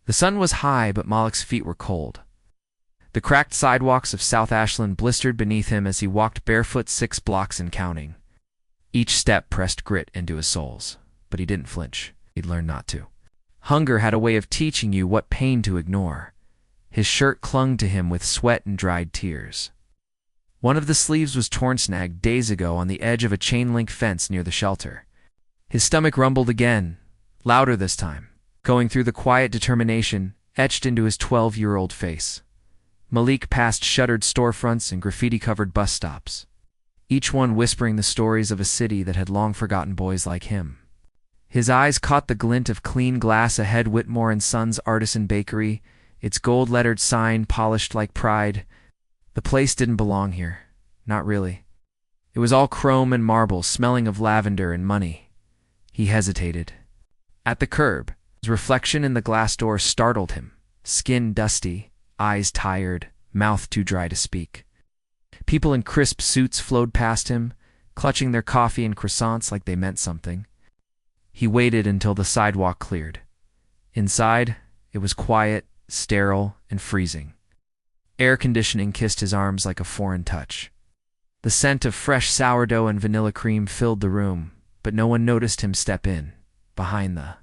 The sun was high, but Malik's feet were cold. The cracked sidewalks of South Ashland blistered beneath him as he walked barefoot 6 blocks and counting. Each step pressed grit into his soles, but he didn't flinch. He'd learned not to. Hunger had a way of teaching you what pain to ignore. His shirt clung to him with sweat and dried tears. One of the sleeves was torn snagged days ago on the edge of a chain-link fence near the shelter. His stomach rumbled again, louder this time, going through the quiet determination etched into his 12-year-old face. Malik passed shuttered storefronts and graffiti-covered bus stops, each one whispering the stories of a city that had long forgotten boys like him. His eyes caught the glint of clean glass ahead, Whitmore & Sons Artisan Bakery, its gold-lettered sign polished like pride. The place didn't belong here. Not really. It was all chrome and marble, smelling of lavender and money. He hesitated. At the curb, his reflection in the glass door startled him, skin dusty, eyes tired, mouth too dry to speak. People in crisp suits flowed past him, clutching their coffee and croissants like they meant something. He waited until the sidewalk cleared. Inside, it was quiet, sterile, and freezing. Air conditioning kissed his arms like a foreign touch. The scent of fresh sourdough and vanilla cream filled the room, but no one noticed him step in. Behind the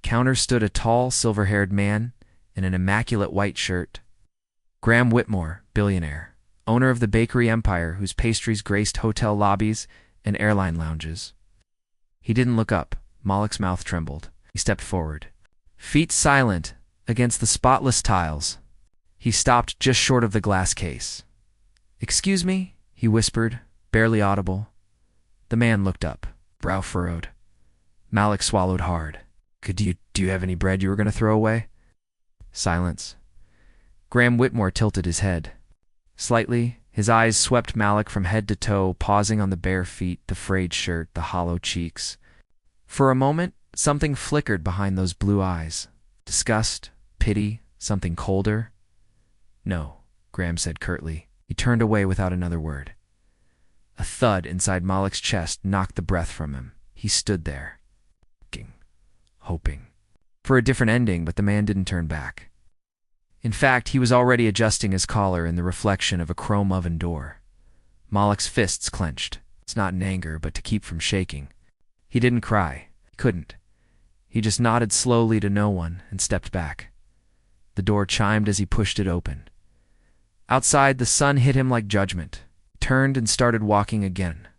counter stood a tall, silver-haired man in an immaculate white shirt. Graham Whitmore, billionaire, owner of the bakery empire whose pastries graced hotel lobbies and airline lounges. He didn't look up. Malik's mouth trembled. He stepped forward. Feet silent against the spotless tiles, he stopped just short of the glass case. "Excuse me?" he whispered, barely audible. The man looked up, brow furrowed. Malik swallowed hard. Do you have any bread you were going to throw away?" Silence. Graham Whitmore tilted his head. Slightly, his eyes swept Malik from head to toe, pausing on the bare feet, the frayed shirt, the hollow cheeks. For a moment, something flickered behind those blue eyes. Disgust, pity, something colder. "No," Graham said curtly. He turned away without another word. A thud inside Malik's chest knocked the breath from him. He stood there, hoping for a different ending, but the man didn't turn back. In fact, he was already adjusting his collar in the reflection of a chrome oven door. Malik's fists clenched. It's not in anger, but to keep from shaking. He didn't cry. He couldn't. He just nodded slowly to no one and stepped back. The door chimed as he pushed it open. Outside, the sun hit him like judgment. He turned and started walking again.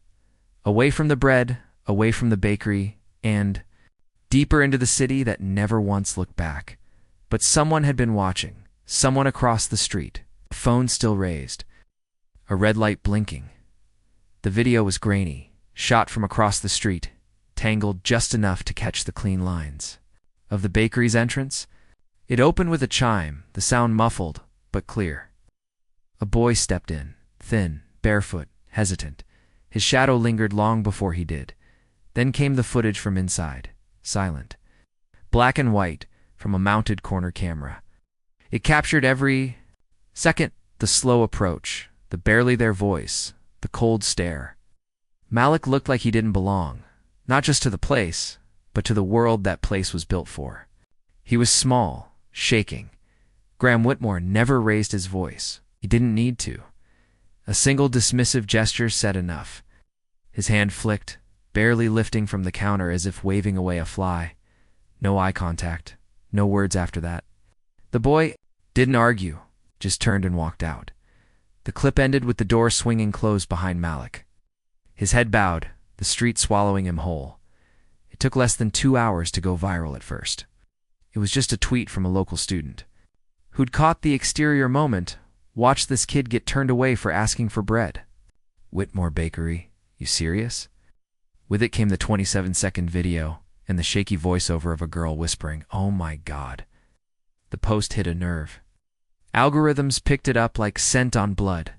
Away from the bread, away from the bakery, and deeper into the city that never once looked back. But someone had been watching. Someone across the street. A phone still raised. A red light blinking. The video was grainy, shot from across the street, tangled just enough to catch the clean lines. Of the bakery's entrance, it opened with a chime, the sound muffled, but clear. A boy stepped in, thin, barefoot, hesitant. His shadow lingered long before he did. Then came the footage from inside, silent. Black and white, from a mounted corner camera. It captured every second, the slow approach, the barely there voice, the cold stare. Malik looked like he didn't belong, not just to the place, but to the world that place was built for. He was small, shaking. Graham Whitmore never raised his voice. He didn't need to. A single dismissive gesture said enough. His hand flicked, barely lifting from the counter as if waving away a fly. No eye contact. No words after that. The boy didn't argue, just turned and walked out. The clip ended with the door swinging closed behind Malik. His head bowed, the street swallowing him whole. It took less than 2 hours to go viral at first. It was just a tweet from a local student who'd caught the exterior moment. "Watch this kid get turned away for asking for bread." Whitmore Bakery, you serious? With it came the 27-second video and the shaky voiceover of a girl whispering, "Oh my God." The post hit a nerve. Algorithms picked it up like scent on blood.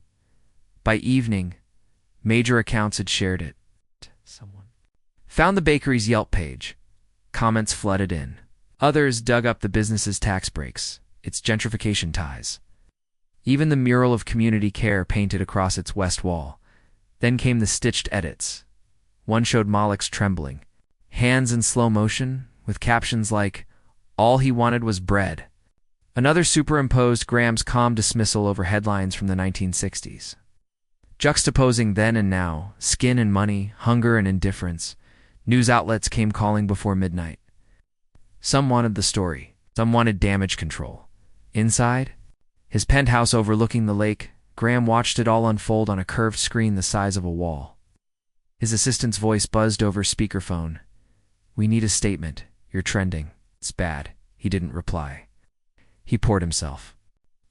By evening, major accounts had shared it. Someone found the bakery's Yelp page. Comments flooded in. Others dug up the business's tax breaks, its gentrification ties. Even the mural of community care painted across its west wall. Then came the stitched edits. One showed Malik's trembling, hands in slow motion, with captions like, "All he wanted was bread," Another superimposed Graham's calm dismissal over headlines from the 1960s. Juxtaposing then and now, skin and money, hunger and indifference, news outlets came calling before midnight. Some wanted the story, some wanted damage control. Inside, his penthouse overlooking the lake, Graham watched it all unfold on a curved screen the size of a wall. His assistant's voice buzzed over speakerphone. "We need a statement. You're trending. It's bad." He didn't reply. He poured himself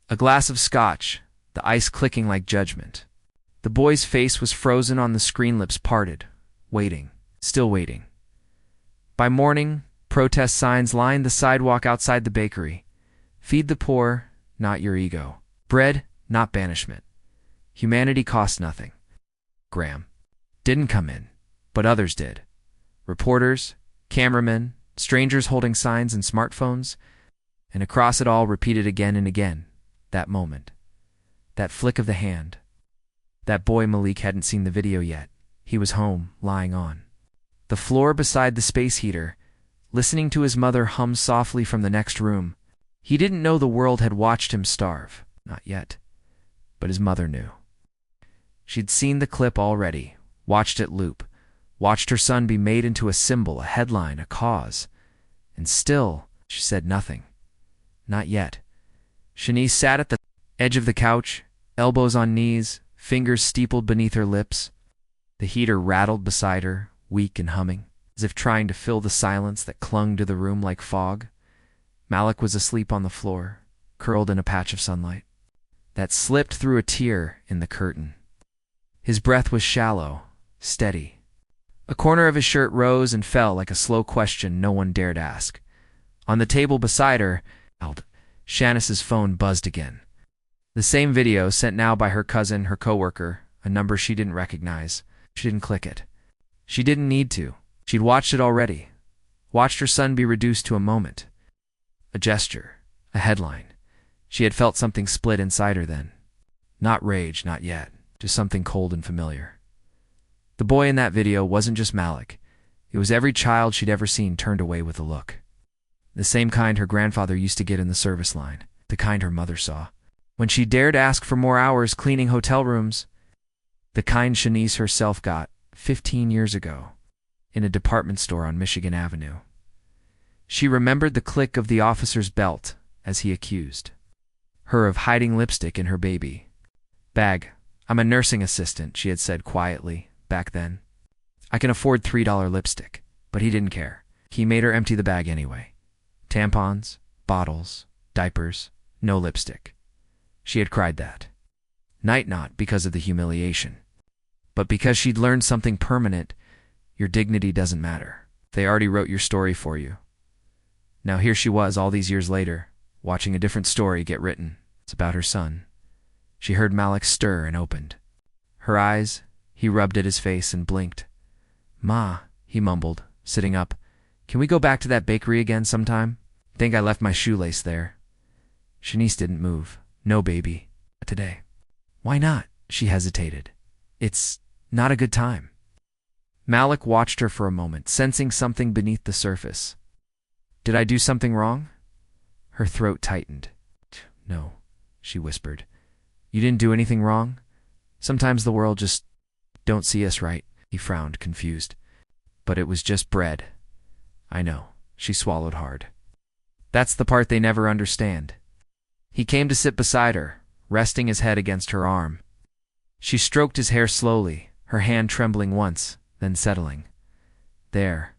a glass of scotch, the ice clicking like judgment. The boy's face was frozen on the screen, lips parted, waiting, still waiting. By morning, protest signs lined the sidewalk outside the bakery. Feed the poor, not your ego. Bread, not banishment. Humanity costs nothing. Graham didn't come in, but others did. Reporters, cameramen, strangers holding signs and smartphones, and across it all repeated again and again, that moment. That flick of the hand. That boy Malik hadn't seen the video yet. He was home, lying on the floor beside the space heater, listening to his mother hum softly from the next room. He didn't know the world had watched him starve, not yet. But his mother knew. She'd seen the clip already, watched it loop, watched her son be made into a symbol, a headline, a cause. And still, she said nothing. Not yet. Shanice sat at the edge of the couch, elbows on knees, fingers steepled beneath her lips. The heater rattled beside her, weak and humming, as if trying to fill the silence that clung to the room like fog. Malik was asleep on the floor, curled in a patch of sunlight that slipped through a tear in the curtain. His breath was shallow, steady. A corner of his shirt rose and fell like a slow question no one dared ask. On the table beside her, Shanice's phone buzzed again. The same video, sent now by her cousin, her coworker, a number she didn't recognize. She didn't click it. She didn't need to. She'd watched it already. Watched her son be reduced to a moment. A gesture. A headline. She had felt something split inside her then. Not rage, not yet. Just something cold and familiar. The boy in that video wasn't just Malik. It was every child she'd ever seen turned away with a look. The same kind her grandfather used to get in the service line. The kind her mother saw when she dared ask for more hours cleaning hotel rooms. The kind Shanice herself got 15 years ago in a department store on Michigan Avenue. She remembered the click of the officer's belt as he accused her of hiding lipstick in her baby bag. "I'm a nursing assistant," she had said quietly back then. "I can afford $3 lipstick." But he didn't care. He made her empty the bag anyway. Tampons, bottles, diapers, no lipstick. She had cried that night, not because of the humiliation, but because she'd learned something permanent. Your dignity doesn't matter. They already wrote your story for you. Now here she was all these years later, watching a different story get written. It's about her son. She heard Malik stir and opened her eyes. He rubbed at his face and blinked. "Ma," he mumbled, sitting up. "Can we go back to that bakery again sometime? Think I left my shoelace there." Shanice didn't move. "No, baby. Not today." "Why not?" She hesitated. "It's not a good time." Malik watched her for a moment, sensing something beneath the surface. "Did I do something wrong?" Her throat tightened. "No," she whispered. "You didn't do anything wrong. Sometimes the world just don't see us right." He frowned, confused. "But it was just bread." "I know." She swallowed hard. "That's the part they never understand." He came to sit beside her, resting his head against her arm. She stroked his hair slowly, her hand trembling once, then settling. There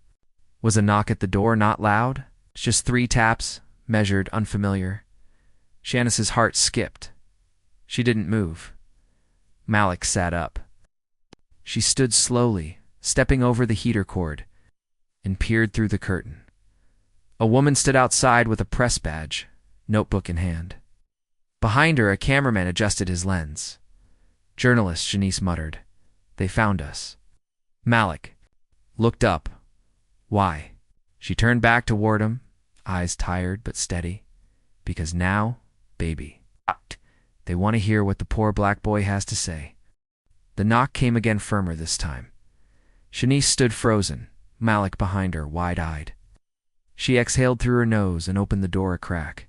was a knock at the door, not loud, just 3 taps, measured, unfamiliar. Shanice's heart skipped. She didn't move. Malik sat up. She stood slowly, stepping over the heater cord, and peered through the curtain. A woman stood outside with a press badge, notebook in hand. Behind her, a cameraman adjusted his lens. "Journalist," Shanice muttered. "They found us." Malik looked up. "Why?" She turned back toward him, eyes tired but steady. "Because now, baby, they want to hear what the poor black boy has to say." The knock came again, firmer this time. Shanice stood frozen, Malik behind her, wide-eyed. She exhaled through her nose and opened the door a crack.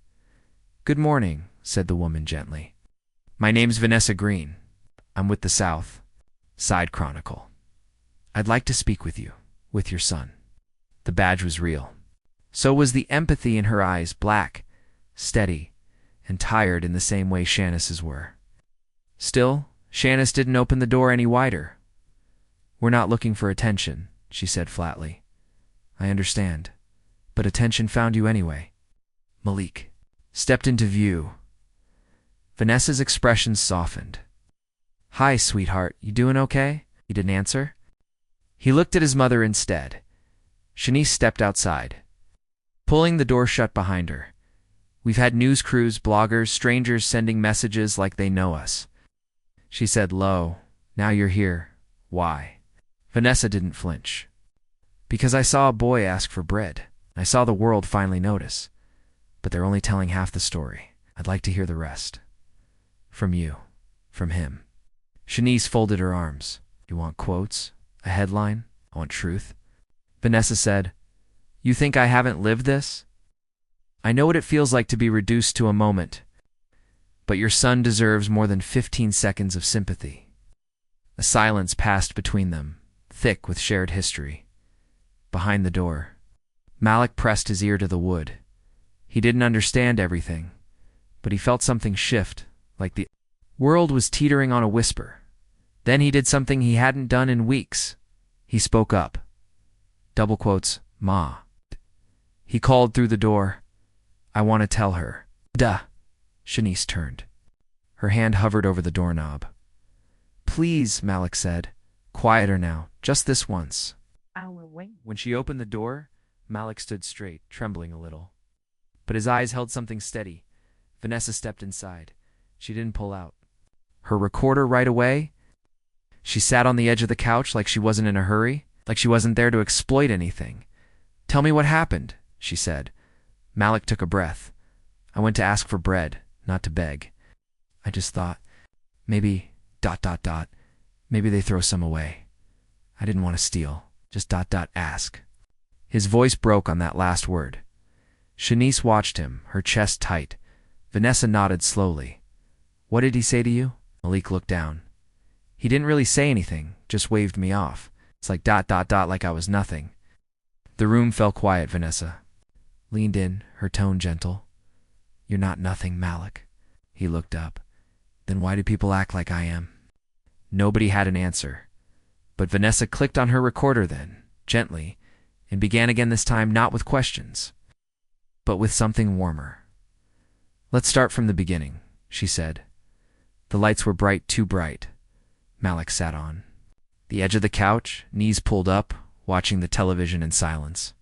Good morning, said the woman gently. My name's Vanessa Green. I'm with the South Side Chronicle. I'd like to speak with you, with your son. The badge was real. So was the empathy in her eyes, black, steady, and tired in the same way Shanice's were. Still, Shanice didn't open the door any wider. We're not looking for attention, she said flatly. I understand, but attention found you anyway. Malik stepped into view. Vanessa's expression softened. Hi, sweetheart, you doing okay? He didn't answer. He looked at his mother instead. Shanice stepped outside, pulling the door shut behind her. We've had news crews, bloggers, strangers sending messages like they know us. She said low, now you're here. Why? Vanessa didn't flinch. Because I saw a boy ask for bread. I saw the world finally notice. But they're only telling half the story. I'd like to hear the rest. From you. From him. Shanice folded her arms. You want quotes? A headline? I want truth. Vanessa said, You think I haven't lived this? I know what it feels like to be reduced to a moment. But your son deserves more than 15 seconds of sympathy. A silence passed between them, thick with shared history. Behind the door, Malik pressed his ear to the wood. He didn't understand everything, but he felt something shift, like the world was teetering on a whisper. Then he did something he hadn't done in weeks. He spoke up. Double quotes, Ma. He called through the door. I want to tell her. Duh. Shanice turned. Her hand hovered over the doorknob. Please, Malik said. Quieter now, just this once. I will wait. When she opened the door, Malik stood straight, trembling a little. But his eyes held something steady. Vanessa stepped inside. She didn't pull out. Her recorder right away? She sat on the edge of the couch like she wasn't in a hurry, like she wasn't there to exploit anything. Tell me what happened, she said. Malik took a breath. I went to ask for bread, not to beg. I just thought, maybe, ... maybe they throw some away. I didn't want to steal, just ... ask. His voice broke on that last word. Shanice watched him, her chest tight. Vanessa nodded slowly. What did he say to you? Malik looked down. He didn't really say anything, just waved me off. It's like ... like I was nothing. The room fell quiet. Vanessa leaned in, her tone gentle. You're not nothing, Malik. He looked up. Then why do people act like I am? Nobody had an answer. But Vanessa clicked on her recorder then, gently, and began again, this time not with questions, but with something warmer. Let's start from the beginning, she said. The lights were bright, too bright. Malik sat on the edge of the couch, knees pulled up, watching the television in silence.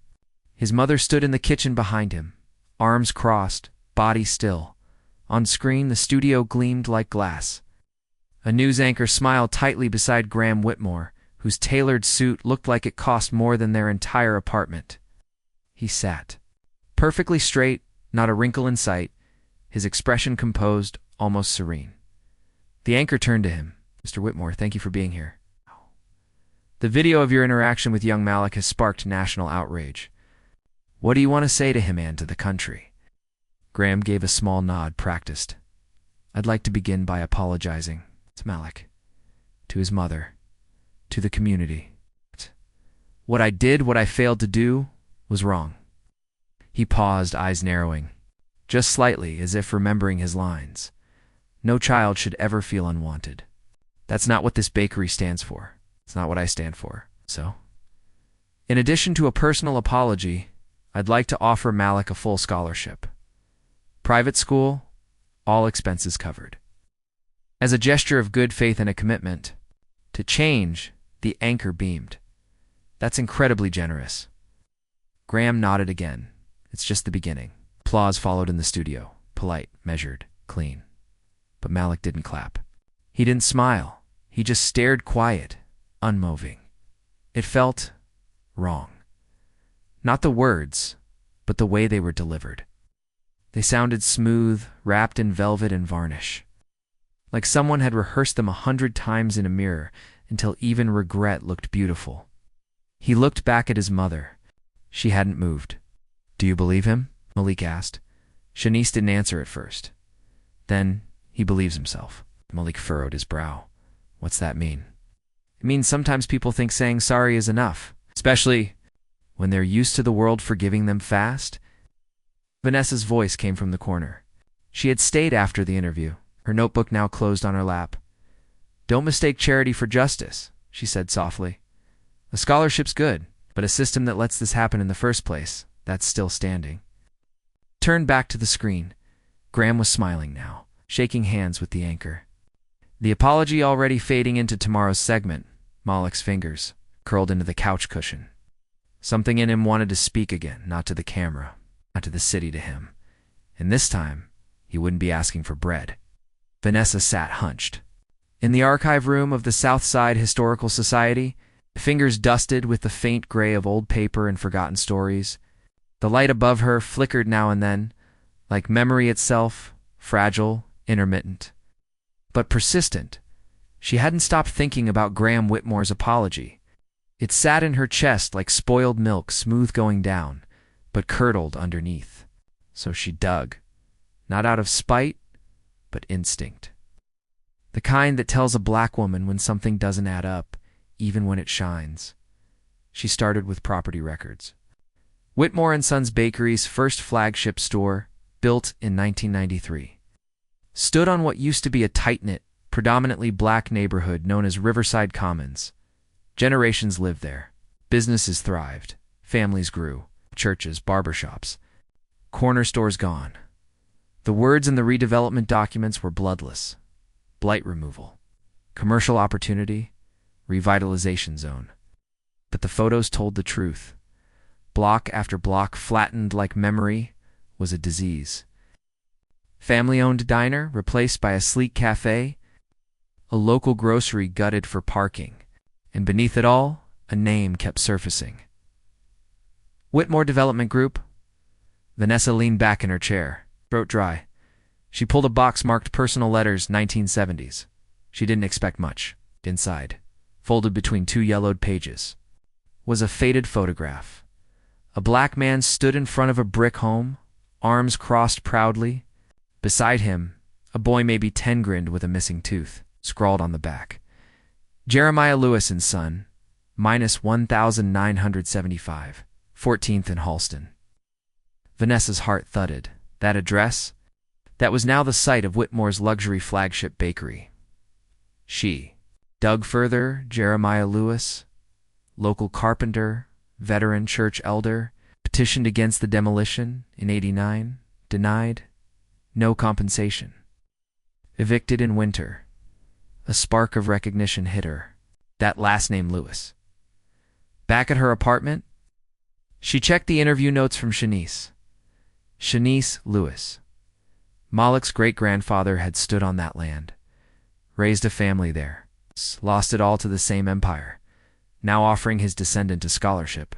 His mother stood in the kitchen behind him, arms crossed, body still. On screen, the studio gleamed like glass. A news anchor smiled tightly beside Graham Whitmore, whose tailored suit looked like it cost more than their entire apartment. He sat, perfectly straight, not a wrinkle in sight, his expression composed, almost serene. The anchor turned to him. Mr. Whitmore, thank you for being here. The video of your interaction with young Malik has sparked national outrage. What do you want to say to him and to the country? Graham gave a small nod, practiced. I'd like to begin by apologizing to Malik, to his mother, to the community. What I did, what I failed to do, was wrong. He paused, eyes narrowing, just slightly, as if remembering his lines. No child should ever feel unwanted. That's not what this bakery stands for. It's not what I stand for. So, in addition to a personal apology, I'd like to offer Malik a full scholarship. Private school, all expenses covered. As a gesture of good faith and a commitment to change, the anchor beamed. That's incredibly generous. Graham nodded again. It's just the beginning. Applause followed in the studio. Polite, measured, clean. But Malik didn't clap. He didn't smile. He just stared, quiet, unmoving. It felt wrong. Not the words, but the way they were delivered. They sounded smooth, wrapped in velvet and varnish. Like someone had rehearsed them 100 times in a mirror until even regret looked beautiful. He looked back at his mother. She hadn't moved. Do you believe him? Malik asked. Shanice didn't answer at first. Then, he believes himself. Malik furrowed his brow. What's that mean? It means sometimes people think saying sorry is enough, especially when they're used to the world forgiving them fast. Vanessa's voice came from the corner. She had stayed after the interview, her notebook now closed on her lap. Don't mistake charity for justice, she said softly. A scholarship's good, but a system that lets this happen in the first place, that's still standing. Turned back to the screen. Graham was smiling now, shaking hands with the anchor. The apology already fading into tomorrow's segment, Malik's fingers curled into the couch cushion. Something in him wanted to speak again, not to the camera, not to the city, to him. And this time, he wouldn't be asking for bread. Vanessa sat hunched. In the archive room of the Southside Historical Society, fingers dusted with the faint gray of old paper and forgotten stories, the light above her flickered now and then, like memory itself, fragile, intermittent. But persistent. She hadn't stopped thinking about Graham Whitmore's apology. It sat in her chest like spoiled milk, smooth going down, but curdled underneath. So she dug. Not out of spite, but instinct. The kind that tells a black woman when something doesn't add up, even when it shines. She started with property records. Whitmore and Sons Bakery's first flagship store, built in 1993. Stood on what used to be a tight-knit, predominantly black neighborhood known as Riverside Commons. Generations lived there. Businesses thrived. Families grew. Churches, barbershops. Corner stores gone. The words in the redevelopment documents were bloodless. Blight removal. Commercial opportunity. Revitalization zone. But the photos told the truth. Block after block, flattened like memory, was a disease. Family-owned diner replaced by a sleek cafe, a local grocery gutted for parking, and beneath it all, a name kept surfacing. Whitmore Development Group. Vanessa leaned back in her chair, throat dry. She pulled a box marked personal letters 1970s. She didn't expect much. Inside, folded between two yellowed pages, was a faded photograph. A black man stood in front of a brick home, arms crossed proudly. Beside him, a boy maybe 10 grinned with a missing tooth, scrawled on the back. Jeremiah Lewis and Son, minus 1,975, 14th and Halston. Vanessa's heart thudded. That address? That was now the site of Whitmore's luxury flagship bakery. She dug further. Jeremiah Lewis, local carpenter, veteran church elder, petitioned against the demolition in '89, denied. No compensation. Evicted in winter. A spark of recognition hit her. That last name, Lewis. Back at her apartment, she checked the interview notes from Shanice. Shanice Lewis. Malik's great-grandfather had stood on that land. Raised a family there. Lost it all to the same empire. Now offering his descendant a scholarship.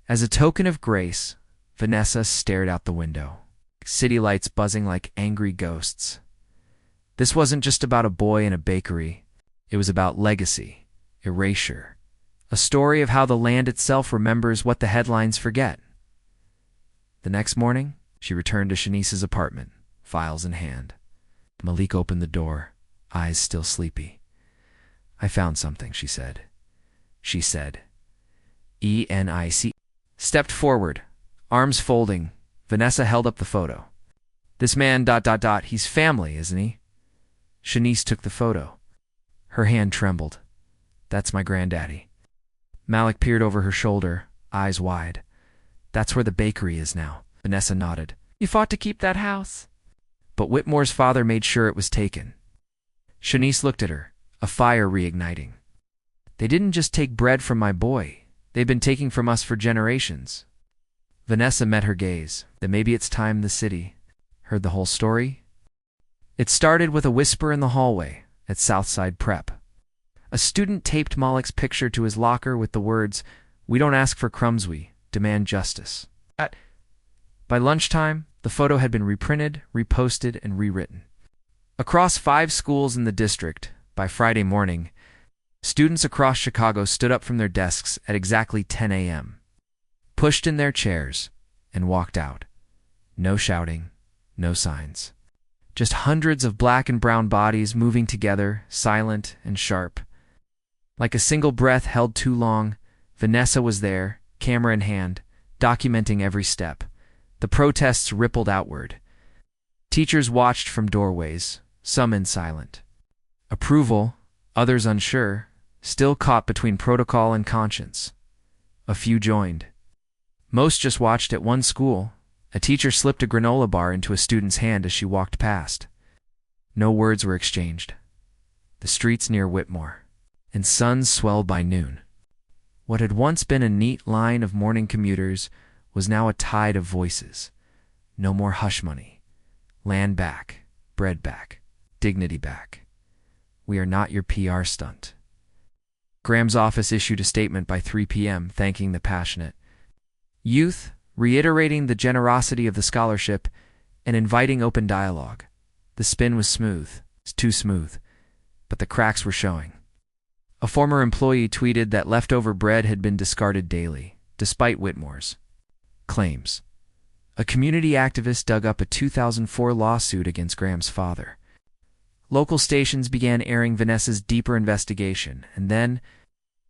As a token of grace, Vanessa stared out the window. City lights buzzing like angry ghosts. This wasn't just about a boy in a bakery. It was about legacy, erasure, a story of how the land itself remembers what the headlines forget. The next morning, she returned to Shanice's apartment, files in hand. Malik opened the door, eyes still sleepy. I found something, she said. She said. ENIC. Stepped forward, arms folding. Vanessa held up the photo. This man, he's family, isn't he? Shanice took the photo. Her hand trembled. That's my granddaddy. Malik peered over her shoulder, eyes wide. That's where the bakery is now. Vanessa nodded. You fought to keep that house. But Whitmore's father made sure it was taken. Shanice looked at her, a fire reigniting. They didn't just take bread from my boy. They've been taking from us for generations. Vanessa met her gaze. Then maybe it's time the city heard the whole story. It started with a whisper in the hallway at Southside Prep. A student taped Malik's picture to his locker with the words, "We don't ask for crumbs, we demand justice." By lunchtime, the photo had been reprinted, reposted, and rewritten. Across 5 schools in the district, by Friday morning, students across Chicago stood up from their desks at exactly 10 a.m., pushed in their chairs, and walked out. No shouting, No signs. Just hundreds of black and brown bodies moving together, silent and sharp. Like a single breath held too long, Vanessa was there, camera in hand, documenting every step. The protests rippled outward. Teachers watched from doorways, some in silent approval, others unsure, still caught between protocol and conscience. A few joined. Most just watched at one school. A teacher slipped a granola bar into a student's hand as she walked past. No words were exchanged. The streets near Whitmore, and suns swelled by noon. What had once been a neat line of morning commuters was now a tide of voices. No more hush money. Land back, bread back, dignity back. We are not your PR stunt. Graham's office issued a statement by 3 p.m. thanking the passionate youth, reiterating the generosity of the scholarship, and inviting open dialogue. The spin was smooth, too smooth, but the cracks were showing. A former employee tweeted that leftover bread had been discarded daily, despite Whitmore's claims. A community activist dug up a 2004 lawsuit against Graham's father. Local stations began airing Vanessa's deeper investigation, and then,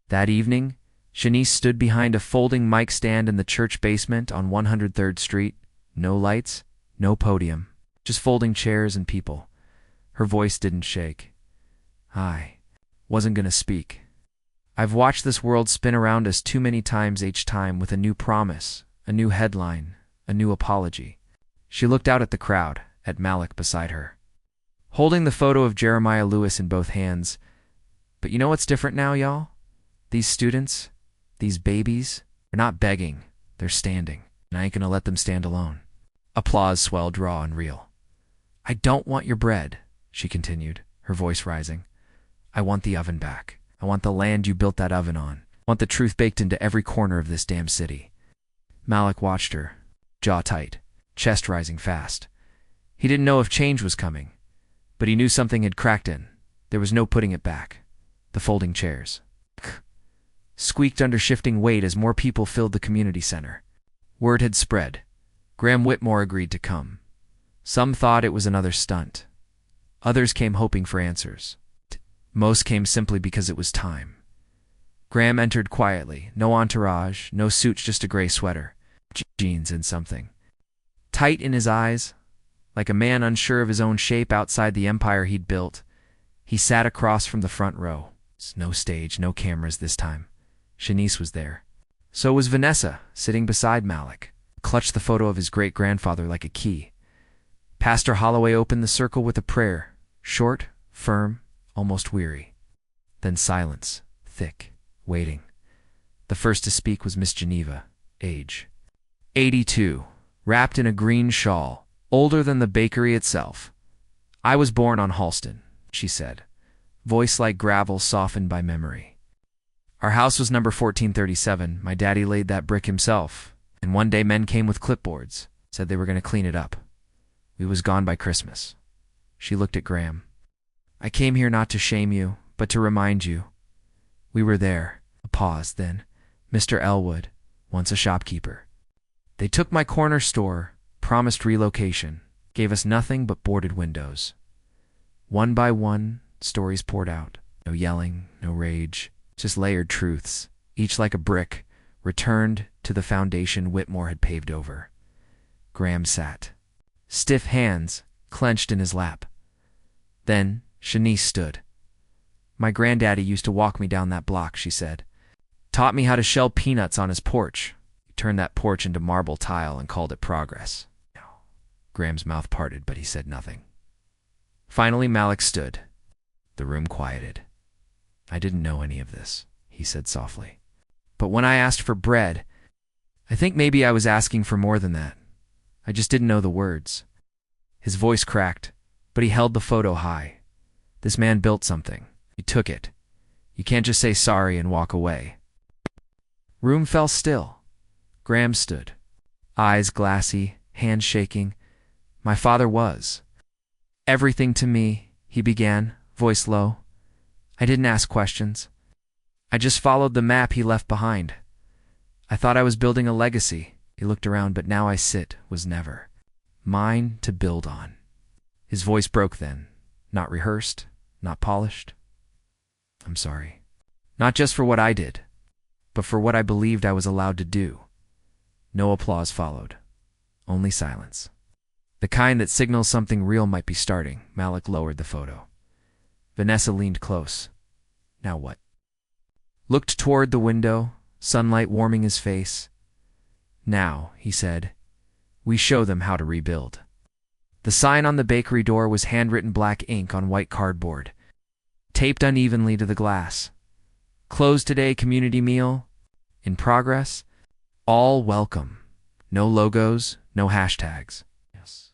that evening, Shanice stood behind a folding mic stand in the church basement on 103rd Street. No lights, no podium, just folding chairs and people. Her voice didn't shake. I wasn't gonna speak. I've watched this world spin around us too many times each time with a new promise, a new headline, a new apology. She looked out at the crowd, at Malik beside her, holding the photo of Jeremiah Lewis in both hands. But you know what's different now, y'all? These students, these babies, they're not begging, they're standing, and I ain't gonna let them stand alone. Applause swelled raw and real. I don't want your bread, she continued, her voice rising. I want the oven back. I want the land you built that oven on. I want the truth baked into every corner of this damn city. Malik watched her, jaw tight, chest rising fast. He didn't know if change was coming, but he knew something had cracked in. There was no putting it back. The folding chairs squeaked under shifting weight as more people filled the community center. Word had spread. Graham Whitmore agreed to come. Some thought it was another stunt. Others came hoping for answers. Most came simply because it was time. Graham entered quietly, no entourage, no suit, just a gray sweater, jeans and something tight in his eyes, like a man unsure of his own shape outside the empire he'd built. He sat across from the front row. No stage, no cameras this time. Shanice was there. So was Vanessa, sitting beside Malik, clutched the photo of his great-grandfather like a key. Pastor Holloway opened the circle with a prayer, short, firm, almost weary. Then silence, thick, waiting. The first to speak was Miss Geneva, age 82, wrapped in a green shawl, older than the bakery itself. I was born on Halston, she said, voice like gravel softened by memory. Our house was number 1437. My daddy laid that brick himself, and one day men came with clipboards, said they were going to clean it up. We was gone by Christmas. She looked at Graham. I came here not to shame you, but to remind you. We were there. A pause, then. Mr. Elwood, once a shopkeeper. They took my corner store, promised relocation, gave us nothing but boarded windows. One by one, stories poured out. No yelling, no rage, just layered truths, each like a brick, returned to the foundation Whitmore had paved over. Graham sat, stiff hands clenched in his lap. Then Shanice stood. My granddaddy used to walk me down that block, she said. Taught me how to shell peanuts on his porch. He turned that porch into marble tile and called it progress. Graham's mouth parted, but he said nothing. Finally, Malik stood. The room quieted. I didn't know any of this, he said softly. But when I asked for bread, I think maybe I was asking for more than that. I just didn't know the words. His voice cracked, but he held the photo high. This man built something. He took it. You can't just say sorry and walk away. Room fell still. Graham stood, eyes glassy, hands shaking. My father was everything to me, he began, voice low. I didn't ask questions. I just followed the map he left behind. I thought I was building a legacy. He looked around, but now I sit was never. mine to build on. His voice broke then, not rehearsed, not polished. I'm sorry. Not just for what I did, but for what I believed I was allowed to do. No applause followed, only silence. The kind that signals something real might be starting. Malik lowered the photo. Vanessa leaned close. Now what? Looked toward the window, sunlight warming his face. Now, he said, we show them how to rebuild. The sign on the bakery door was handwritten black ink on white cardboard, taped unevenly to the glass. Closed today community meal. In progress. All welcome. No logos, no hashtags. Yes.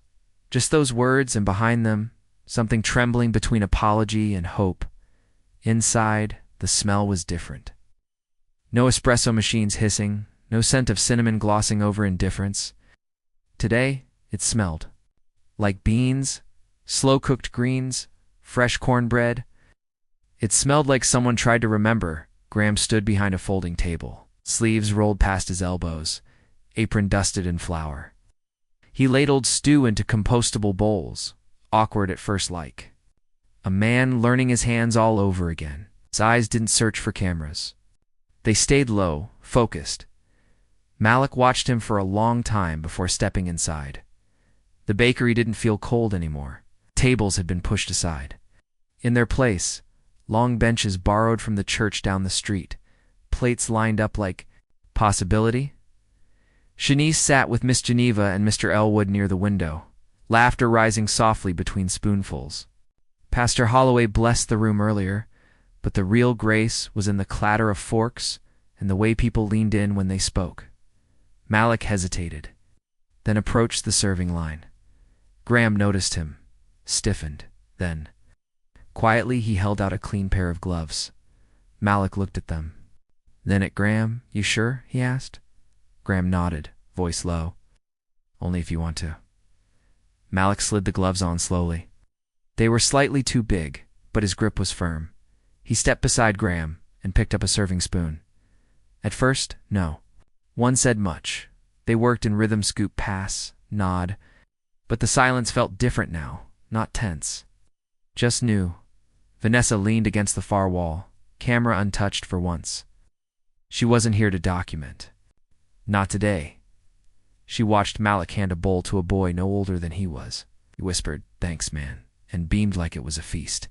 Just those words, and behind them, something trembling between apology and hope. Inside, the smell was different. No espresso machines hissing, no scent of cinnamon glossing over indifference. Today, it smelled like beans, slow-cooked greens, fresh cornbread. It smelled like someone tried to remember. Graham stood behind a folding table, sleeves rolled past his elbows, apron dusted in flour. He ladled stew into compostable bowls, awkward at first like. A man learning his hands all over again. His eyes didn't search for cameras. They stayed low, focused. Malik watched him for a long time before stepping inside. The bakery didn't feel cold anymore. Tables had been pushed aside. In their place, long benches borrowed from the church down the street, plates lined up like possibility. Shanice sat with Miss Geneva and Mr. Elwood near the window, laughter rising softly between spoonfuls. Pastor Holloway blessed the room earlier, but the real grace was in the clatter of forks and the way people leaned in when they spoke. Malik hesitated, then approached the serving line. Graham noticed him, stiffened, then quietly he held out a clean pair of gloves. Malik looked at them. Then at Graham. You sure? He asked. Graham nodded, voice low. Only if you want to. Malik slid the gloves on slowly. They were slightly too big, but his grip was firm. He stepped beside Graham and picked up a serving spoon. At first, no one said much. They worked in rhythm, scoop, pass, nod. But the silence felt different now, not tense. Just new. Vanessa leaned against the far wall, camera untouched for once. She wasn't here to document. Not today. She watched Malik hand a bowl to a boy no older than he was. He whispered, "Thanks, man," and beamed like it was a feast.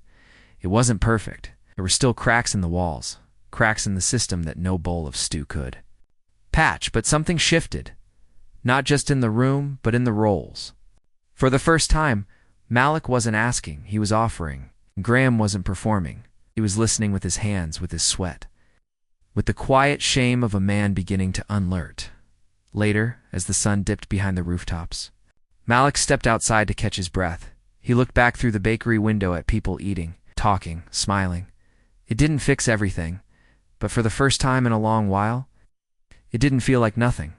It wasn't perfect. There were still cracks in the walls, cracks in the system that no bowl of stew could patch, but something shifted. Not just in the room, but in the roles. For the first time, Malik wasn't asking, he was offering. Graham wasn't performing. He was listening with his hands, with his sweat. With the quiet shame of a man beginning to unalert. Later, as the sun dipped behind the rooftops, Malik stepped outside to catch his breath. He looked back through the bakery window at people eating, talking, smiling. It didn't fix everything, but for the first time in a long while, it didn't feel like nothing.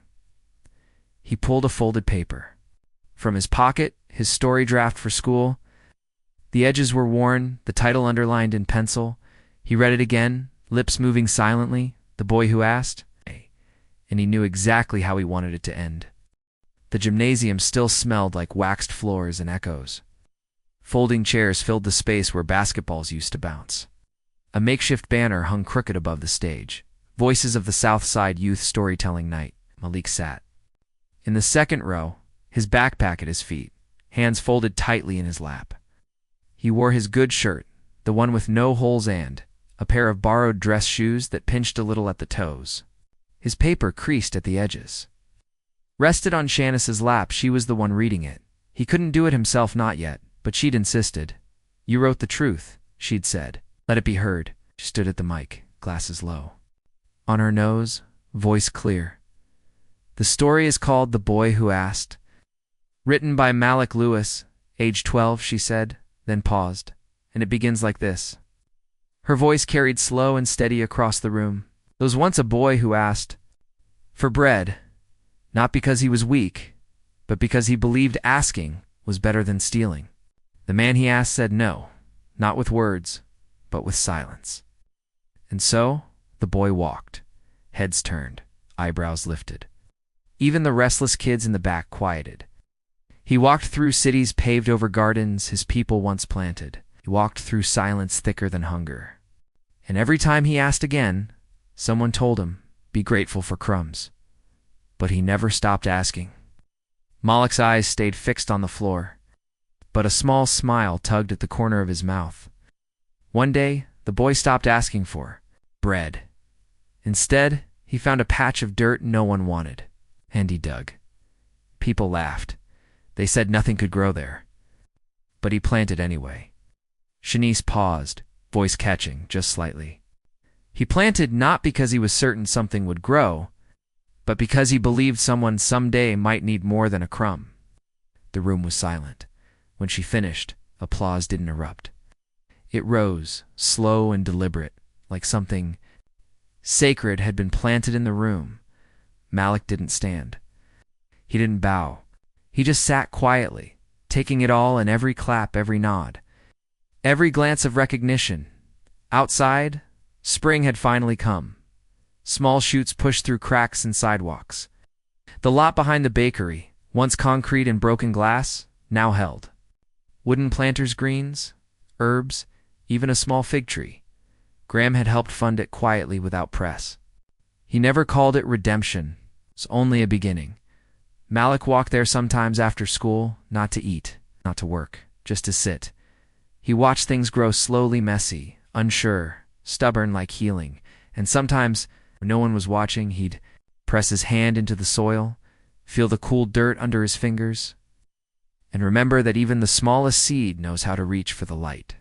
He pulled a folded paper. From his pocket, his story draft for school. The edges were worn, the title underlined in pencil. He read it again, lips moving silently, The Boy Who Asked, and he knew exactly how he wanted it to end. The gymnasium still smelled like waxed floors and echoes. Folding chairs filled the space where basketballs used to bounce. A makeshift banner hung crooked above the stage. Voices of the South Side Youth Storytelling Night. Malik sat in the second row, his backpack at his feet, hands folded tightly in his lap. He wore his good shirt, the one with no holes, and a pair of borrowed dress shoes that pinched a little at the toes. His paper creased at the edges. Rested on Shanice's lap, she was the one reading it. He couldn't do it himself, not yet, but she'd insisted. "You wrote the truth," she'd said. "Let it be heard." She stood at the mic, glasses low. On her nose, voice clear. The story is called The Boy Who Asked. Written by Malik Lewis, age 12, she said, then paused. And it begins like this. Her voice carried slow and steady across the room. There was once a boy who asked for bread, not because he was weak, but because he believed asking was better than stealing. The man he asked said no, not with words, but with silence. And so the boy walked, heads turned, eyebrows lifted. Even the restless kids in the back quieted. He walked through cities paved over gardens his people once planted. He walked through silence thicker than hunger. And every time he asked again, someone told him, be grateful for crumbs. But he never stopped asking. Malik's eyes stayed fixed on the floor, but a small smile tugged at the corner of his mouth. One day, the boy stopped asking for bread. Instead, he found a patch of dirt no one wanted, and he dug. People laughed. They said nothing could grow there. But he planted anyway. Shanice paused, voice catching just slightly. He planted not because he was certain something would grow, but because he believed someone someday might need more than a crumb. The room was silent. When she finished, applause didn't erupt. It rose, slow and deliberate, like something sacred had been planted in the room. Malik didn't stand. He didn't bow. He just sat quietly, taking it all in every clap, every nod, every glance of recognition. Outside, spring had finally come. Small shoots pushed through cracks and sidewalks. The lot behind the bakery, once concrete and broken glass, now held wooden planters' greens, herbs, even a small fig tree. Graham had helped fund it quietly without press. He never called it redemption. It was only a beginning. Malik walked there sometimes after school, not to eat, not to work, just to sit. He watched things grow slowly, messy, unsure, stubborn like healing, and sometimes, when no one was watching, he'd press his hand into the soil, feel the cool dirt under his fingers, and remember that even the smallest seed knows how to reach for the light.